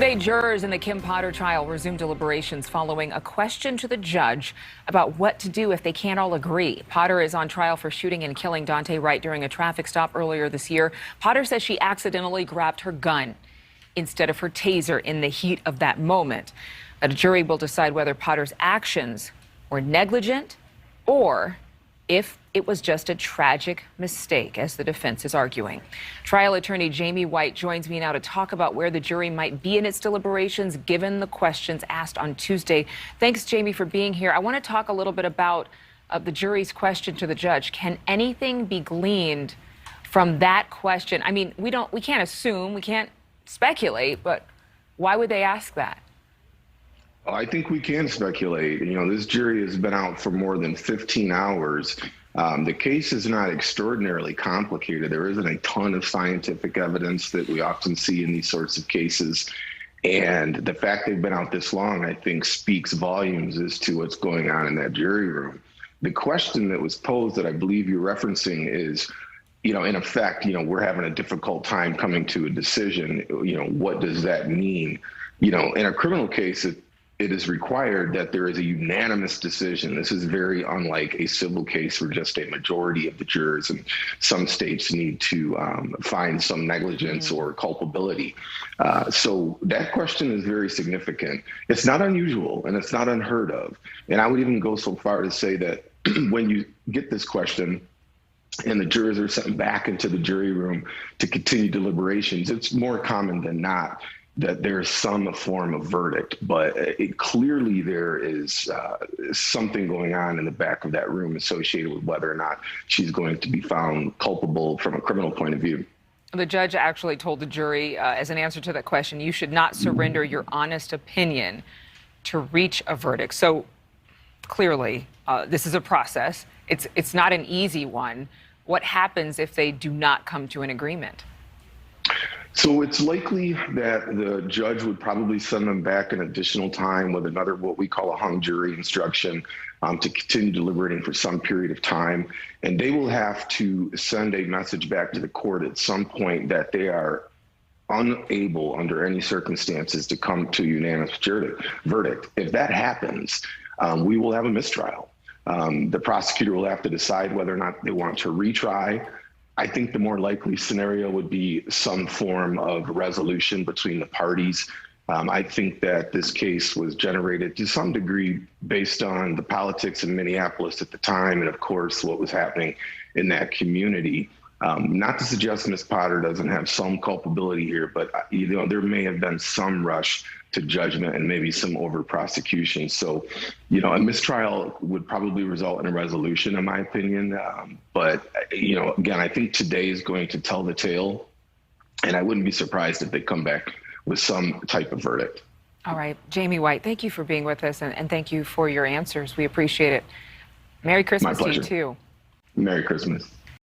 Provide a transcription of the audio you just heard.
Today, jurors in the Kim Potter trial resumed deliberations following a question to the judge about what to do if they can't all agree. Potter is on trial for shooting and killing Daunte Wright during a traffic stop earlier this year. Potter says she accidentally grabbed her gun instead of her taser in the heat of that moment. A jury will decide whether Potter's actions were negligent or if it was just a tragic mistake, as the defense is arguing. Trial attorney Jamie White joins me now to talk about where the jury might be in its deliberations, given the questions asked on Tuesday. Thanks, Jamie, for being here. I want to talk a little bit about the jury's question to the judge. Can anything be gleaned from that question? I mean, we can't assume, we can't speculate, but why would they ask that? I think we can speculate. You know, this jury has been out for more than 15 hours. The case is not extraordinarily complicated. There isn't a ton of scientific evidence that we often see in these sorts of cases. And the fact they've been out this long, I think, speaks volumes as to what's going on in that jury room. The question that was posed that I believe you're referencing is, you know, in effect, you know, we're having a difficult time coming to a decision. You know, what does that mean? You know, in a criminal case, it is required that there is a unanimous decision. This is very unlike a civil case where just a majority of the jurors in some states need to find some negligence or culpability. So that question is very significant. It's not unusual and it's not unheard of. And I would even go so far to say that when you get this question and the jurors are sent back into the jury room to continue deliberations, it's more common than not that there's some form of verdict, but clearly there is something going on in the back of that room associated with whether or not she's going to be found culpable from a criminal point of view. The judge actually told the jury, as an answer to that question, you should not surrender your honest opinion to reach a verdict. So clearly, this is a process. It's not an easy one. What happens if they do not come to an agreement? So it's likely that the judge would probably send them back an additional time with another, what we call a hung jury instruction, to continue deliberating for some period of time. And they will have to send a message back to the court at some point that they are unable under any circumstances to come to a unanimous verdict. If that happens, we will have a mistrial. The prosecutor will have to decide whether or not they want to retry. I think the more likely scenario would be some form of resolution between the parties. I think that this case was generated to some degree based on the politics in Minneapolis at the time and, of course, what was happening in that community. Not to suggest Ms. Potter doesn't have some culpability here, but you know, there may have been some rush to judgment and maybe some over prosecution. So, you know, a mistrial would probably result in a resolution, in my opinion. But, you know, again, I think today is going to tell the tale, and I wouldn't be surprised if they come back with some type of verdict. All right. Jamie White, thank you for being with us, and thank you for your answers. We appreciate it. Merry Christmas to you, too. Merry Christmas.